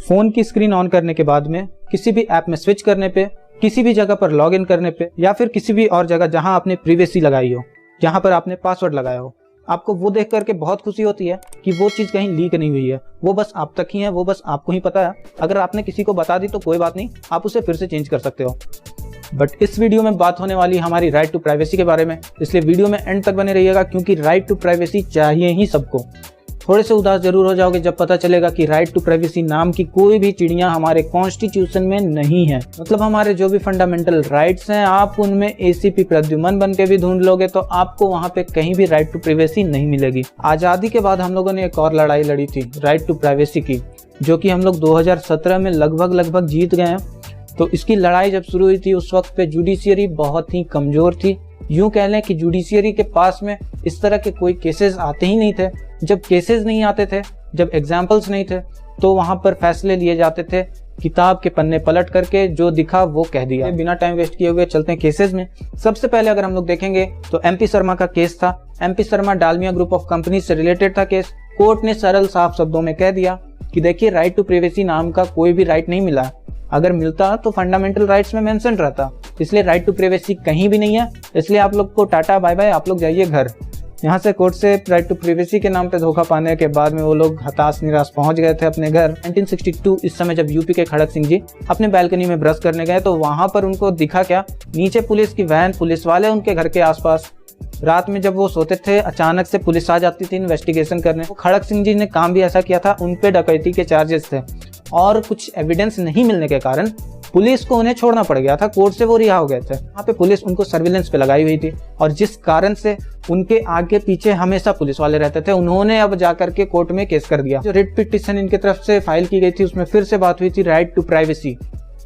Phone की screen on करने के बाद में किसी भी ऐप में स्विच करने पे, किसी भी जगह पर लॉग इन करने पे, या फिर किसी भी और जगह जहां आपने प्रिवेसी लगाई हो, जहां पर आपने पासवर्ड लगाया हो, आपको वो देख करके बहुत खुशी होती है कि वो चीज कहीं लीक नहीं हुई है, वो बस आप तक ही है, वो बस आपको ही पता है। अगर आपने किसी को बता दी तो कोई बात नहीं, आप उसे फिर से चेंज कर सकते हो। बट इस वीडियो में बात होने वाली हमारी राइट टू प्राइवेसी के बारे में, इसलिए वीडियो में एंड तक बने रहिएगा, क्योंकि राइट टू प्राइवेसी चाहिए ही सबको। थोड़े से उदास जरूर हो जाओगे जब पता चलेगा कि राइट टू प्राइवेसी नाम की कोई भी चिड़िया हमारे कॉन्स्टिट्यूशन में नहीं है। मतलब हमारे जो भी फंडामेंटल राइट्स हैं, आप उनमें एसीपी प्रद्युमन बन के भी ढूंढ लोगे तो आपको वहां पे कहीं भी राइट टू प्राइवेसी नहीं मिलेगी। आजादी के बाद हम लोगों ने एक और लड़ाई लड़ी थी राइट टू प्राइवेसी की, जो कि हम लोग 2017 में लगभग जीत गए हैं। तो इसकी लड़ाई जब शुरू हुई थी उस वक्त पे जुडिशियरी बहुत ही कमजोर थी। यूं कह लें कि जुडिशियरी के पास में इस तरह के कोई केसेस आते ही नहीं थे। जब केसेस नहीं आते थे, जब एग्जाम्पल्स नहीं थे, तो वहां पर फैसले लिए जाते थे किताब के पन्ने पलट करके, जो दिखा वो कह दिया। बिना टाइम वेस्ट किए हुए चलते हैं केसेस में। सबसे पहले अगर हम लोग देखेंगे तो एमपी शर्मा का केस था। MP Sharma Dalmia group of company से रिलेटेड था केस। कोर्ट ने सरल साफ शब्दों में कह दिया कि देखिए, राइट टू प्राइवेसी नाम का कोई भी राइट नहीं मिला। अगर मिलता तो फंडामेंटल राइट्स में मेंशन रहता, इसलिए राइट टू प्राइवेसी कहीं भी नहीं है। इसलिए आप लोग को टाटा बाय बाय, आप लोग जाइए घर। यहाँ से कोर्ट से राइट टू प्राइवेसी के नाम पे धोखा पाने के बाद में वो लोग हताश निराश पहुंच गए थे अपने घर। 1962 इस समय जब यूपी के खड़क सिंह जी अपने बैल्कनी में ब्रश करने गए तो वहां पर उनको दिखा क्या, नीचे पुलिस की वैन, पुलिस वाले उनके घर के आसपास। रात में जब वो सोते थे अचानक से पुलिस आ जाती थी इन्वेस्टिगेशन करने। खड़क सिंह जी ने काम भी ऐसा किया था, उन पे डकैती के चार्जेस थे और कुछ एविडेंस नहीं मिलने के कारण पुलिस को उन्हें छोड़ना पड़ गया था। कोर्ट से वो रिहा हो गए थे। वहाँ पे पुलिस उनको सर्विलेंस पे लगाई हुई थी और जिस कारण से उनके आगे पीछे हमेशा पुलिस वाले रहते थे। उन्होंने अब जाकर के कोर्ट में केस कर दिया। जो रिट पिटीशन इनकी तरफ से फाइल की गई थी उसमें फिर से बात हुई थी राइट टू प्राइवेसी,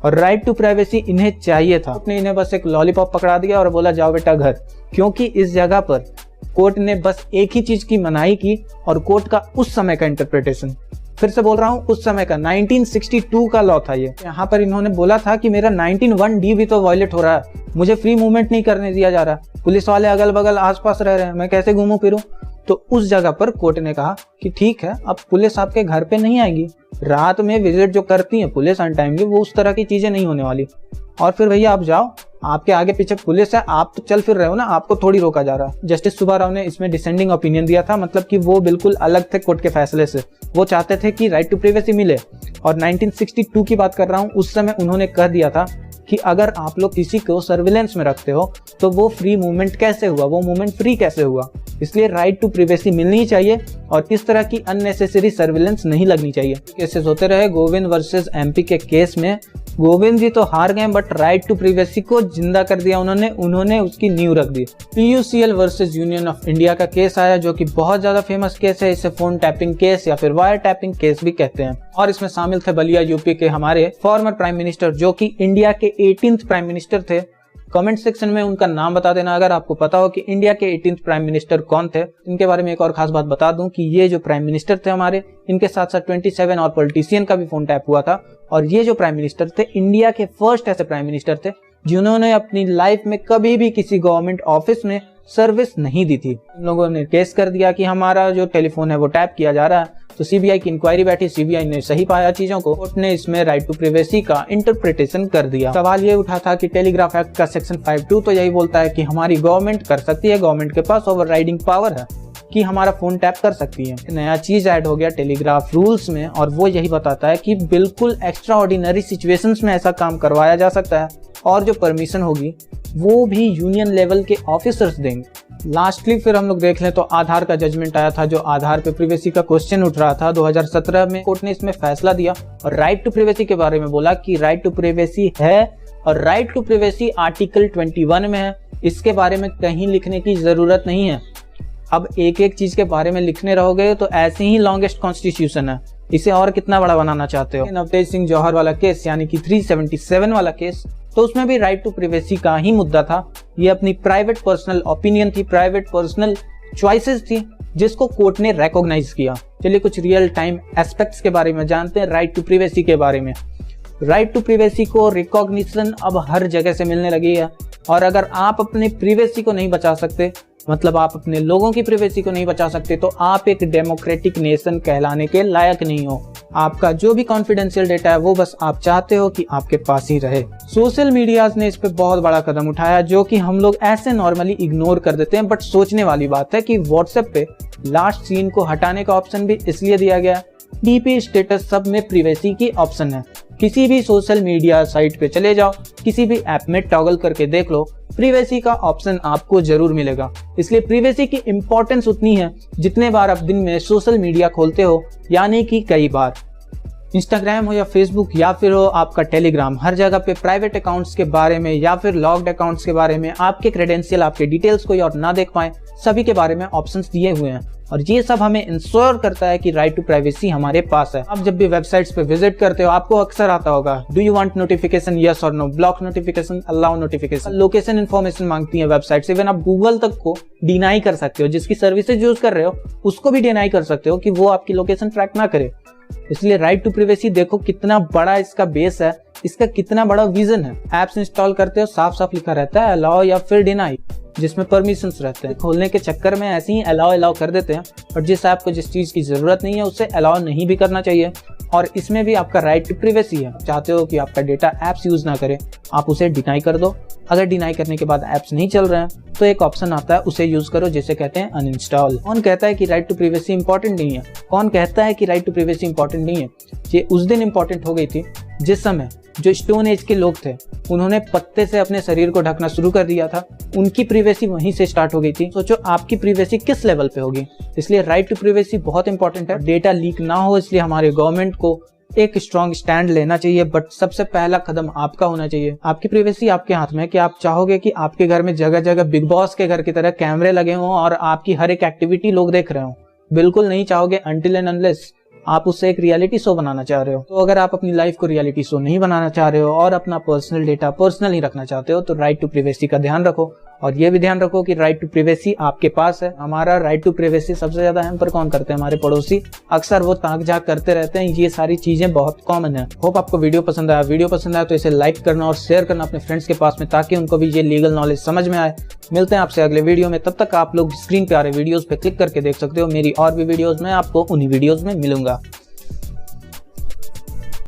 और राइट टू प्राइवेसी इन्हें चाहिए था। आपने इन्हें बस एक लॉलीपॉप पकड़ा दिया और बोला जाओ बेटा घर, क्योंकि इस जगह पर कोर्ट ने बस एक ही चीज की मनाही की, और कोर्ट का उस समय का इंटरप्रिटेशन, फिर से बोल रहा हूँ उस समय का 1962 का लॉ था ये। यहाँ पर इन्होंने बोला था कि मेरा 19(1)D भी तो वायलेट हो रहा है, मुझे फ्री मूवमेंट नहीं करने दिया जा रहा, पुलिस वाले अगल बगल आसपास रह रहे हैं, मैं कैसे घूमूं फिरूं। तो उस जगह पर कोर्ट ने कहा कि ठीक है, अब पुलिस आपके घर पे नहीं आएगी, रात में विजिट जो करती है पुलिस अनटाइमली, वो उस तरह की चीजें नहीं होने वाली। और फिर भैया आप जाओ, आपके आगे पीछे पुलिस है, आप तो चल फिर रहे हो ना, आपको थोड़ी रोका जा रहा है। जस्टिस सुब्बा राव ने इसमें डिसेंडिंग ओपिनियन दिया था, मतलब कि वो बिल्कुल अलग थे कोर्ट के फैसले से। वो चाहते थे कि राइट टू प्राइवेसी मिले। और 1962 की बात कर रहा हूँ, उस समय उन्होंने कह दिया था कि अगर आप लोग किसी को सर्विलेंस में रखते हो तो वो फ्री मूवमेंट कैसे हुआ, वो मूवमेंट फ्री कैसे हुआ। इसलिए राइट टू प्राइवेसी मिलनी चाहिए और इस तरह की अननेसेसरी सर्विलेंस नहीं लगनी चाहिए। केसेस होते रहे। गोविंद वर्सेस एमपी के केस में गोविंद जी तो हार गए, बट राइट टू प्राइवेसी को जिंदा कर दिया उन्होंने उसकी नींव रख दी। PUCL versus union of India का केस आया, जो कि बहुत ज्यादा फेमस केस है। इसे फोन टैपिंग केस या फिर वायर टैपिंग केस भी कहते हैं। और इसमें शामिल थे बलिया यूपी के हमारे फॉर्मर प्राइम मिनिस्टर, जो कि इंडिया के 18th प्राइम मिनिस्टर थे। कमेंट सेक्शन में उनका नाम बता देना अगर आपको पता हो कि इंडिया के 18th प्राइम मिनिस्टर कौन थे। इनके बारे में एक और खास बात बता दूं कि ये जो प्राइम मिनिस्टर थे हमारे, इनके साथ साथ 27 और पॉलिटिशियन का भी फोन टैप हुआ था। और ये जो प्राइम मिनिस्टर थे, इंडिया के फर्स्ट ऐसे प्राइम मिनिस्टर थे जिन्होंने अपनी लाइफ में कभी भी किसी गवर्नमेंट ऑफिस में सर्विस नहीं दी थी। इन लोगों ने केस कर दिया कि हमारा जो टेलीफोन है वो टैप किया जा रहा है। तो सीबीआई की इंक्वायरी बैठी, सीबीआई ने सही पाया चीजों को, कोर्ट ने इसमें राइट टू प्राइवेसी का इंटरप्रिटेशन कर दिया। सवाल ये उठा था कि टेलीग्राफ एक्ट का सेक्शन 5(2) तो यही बोलता है कि हमारी गवर्नमेंट कर सकती है, गवर्नमेंट के पास ओवरराइडिंग पावर है कि हमारा फोन टैप कर सकती है। नया चीज ऐड हो गया टेलीग्राफ रूल्स में, और वो यही बताता है कि बिल्कुल एक्स्ट्रा ऑर्डिनरी सिचुएशंस में ऐसा काम करवाया जा सकता है, और जो परमिशन होगी वो भी यूनियन लेवल के ऑफिसर्स देंगे। लास्टली फिर हम लोग देख लें तो आधार का जजमेंट आया था, जो आधार पे प्राइवेसी का क्वेश्चन उठ रहा था। 2017 में कोर्ट ने इसमें फैसला दिया और राइट टू प्राइवेसी के बारे में बोला कि राइट टू प्राइवेसी है, और राइट टू प्राइवेसी आर्टिकल 21 में है। इसके बारे में कहीं लिखने की जरूरत नहीं है। अब एक एक चीज के बारे में लिखने रहोगे तो ऐसे ही लॉन्गेस्ट कॉन्स्टिट्यूशन है, इसे और कितना बड़ा बनाना चाहते हो। नवतेज सिंह जौहर वाला केस यानी कि 377 वाला केस, तो उसमें भी राइट टू प्राइवेसी का ही मुद्दा था। ये अपनी प्राइवेट पर्सनल ओपिनियन थी, प्राइवेट पर्सनल चॉइसेस थी, जिसको कोर्ट ने रिकॉग्नाइज किया। चलिए कुछ रियल टाइम एस्पेक्ट्स के बारे में जानते हैं राइट टू प्राइवेसी के बारे में। राइट टू प्राइवेसी को रिकॉग्निशन अब हर जगह से मिलने लगी है, और अगर आप अपनी प्राइवेसी को नहीं बचा सकते, मतलब आप अपने लोगों की प्राइवेसी को नहीं बचा सकते, तो आप एक डेमोक्रेटिक नेशन कहलाने के लायक नहीं हो। आपका जो भी कॉन्फिडेंशियल डेटा है वो बस आप चाहते हो कि आपके पास ही रहे। सोशल मीडियाज ने इस पे बहुत बड़ा कदम उठाया जो कि हम लोग ऐसे नॉर्मली इग्नोर कर देते हैं, बट सोचने वाली बात है कि व्हाट्सएप पे लास्ट सीन को हटाने का ऑप्शन भी इसलिए दिया गया। डीपी, स्टेटस सब में प्रिवेसी की ऑप्शन है। किसी भी सोशल मीडिया साइट पे चले जाओ, किसी भी ऐप में टॉगल करके देख लो, प्रिवेसी का ऑप्शन आपको जरूर मिलेगा। इसलिए प्रिवेसी की इंपॉर्टेंस उतनी है जितने बार आप दिन में सोशल मीडिया खोलते हो, यानी कि कई बार। इंस्टाग्राम हो या फेसबुक या फिर हो आपका टेलीग्राम, हर जगह पे प्राइवेट अकाउंट्स के बारे में या फिर लॉक्ड अकाउंट्स के बारे में, आपके क्रेडेंशियल, आपके डिटेल्स कोई और ना देख पाए, सभी के बारे में ऑप्शंस दिए हुए हैं। और ये सब हमें इंश्योर करता है कि राइट टू प्राइवेसी हमारे पास है। आप जब भी वेबसाइट्स पे विजिट करते हो आपको अक्सर आता होगा, do you want notification, yes और no, block notification, allow notification. Location information मांगती है वेबसाइट्स। इवन आप गूगल तक को डिनाई कर सकते हो, जिसकी सर्विसेज यूज कर रहे हो उसको भी डिनाई कर सकते हो कि वो आपकी लोकेशन ट्रैक ना करे। इसलिए राइट टू प्राइवेसी देखो कितना बड़ा इसका बेस है, इसका कितना बड़ा विजन है। एप्स इंस्टॉल करते हो साफ साफ लिखा रहता है अलाउ या फिर डिनाई, जिसमें परमिशंस रहते हैं। खोलने के चक्कर में ऐसे ही अलाउ कर देते हैं, और जिस ऐप को जिस चीज की जरूरत नहीं है उसे अलाउ नहीं भी करना चाहिए। और इसमें भी आपका राइट टू प्राइवेसी है। चाहते हो कि आपका डेटा एप्स यूज ना करे, आप उसे डिनाई कर दो। अगर डिनाई करने के बाद एप्स नहीं चल रहे हैं तो एक ऑप्शन आता है, उसे यूज करो, जिसे कहते हैं अनइंस्टॉल। कौन कहता है कि राइट टू प्राइवेसी इंपॉर्टेंट नहीं है? कौन कहता है कि राइट टू प्राइवेसी इंपॉर्टेंट नहीं है? ये उस दिन इंपॉर्टेंट हो गई थी जिस समय जो स्टोन एज के लोग थे उन्होंने पत्ते से अपने शरीर को ढकना शुरू कर दिया था। उनकी प्राइवेसी वहीं से स्टार्ट हो गई थी। सोचो आपकी प्राइवेसी किस लेवल पे होगी। इसलिए राइट टू प्राइवेसी बहुत इंपॉर्टेंट है। डेटा लीक ना हो इसलिए हमारे गवर्नमेंट को एक स्ट्रॉन्ग स्टैंड लेना चाहिए, बट सबसे पहला कदम आपका होना चाहिए। आपकी प्राइवेसी आपके हाथ में है कि आप चाहोगे कि आपके घर में जगह जगह बिग बॉस के घर की तरह कैमरे लगे हों और आपकी हर एक एक्टिविटी लोग देख रहे हों। बिल्कुल नहीं चाहोगे, अनटिल एंड अनलेस आप उससे एक रियलिटी शो बनाना चाह रहे हो। तो अगर आप अपनी लाइफ को रियलिटी शो नहीं बनाना चाह रहे हो और अपना पर्सनल डेटा पर्सनल ही रखना चाहते हो तो राइट टू प्राइवेसी का ध्यान रखो। और ये भी ध्यान रखो कि राइट टू प्राइवेसी आपके पास है। हमारा राइट टू प्राइवेसी सबसे ज्यादा हैम्पर कौन करते हैं? हमारे पड़ोसी। अक्सर वो ताक झाक करते रहते हैं। ये सारी चीजें बहुत कॉमन है। होप आपको वीडियो पसंद आया। वीडियो पसंद आया तो इसे लाइक करना और शेयर करना अपने फ्रेंड्स के पास में, ताकि उनको भी ये लीगल नॉलेज समझ में आए। मिलते हैं आपसे अगले वीडियो में। तब तक आप लोग स्क्रीन पे आ रहे वीडियोस पे क्लिक करके देख सकते हो मेरी और भी वीडियोस में। आपको उन्हीं वीडियोस में मिलूंगा।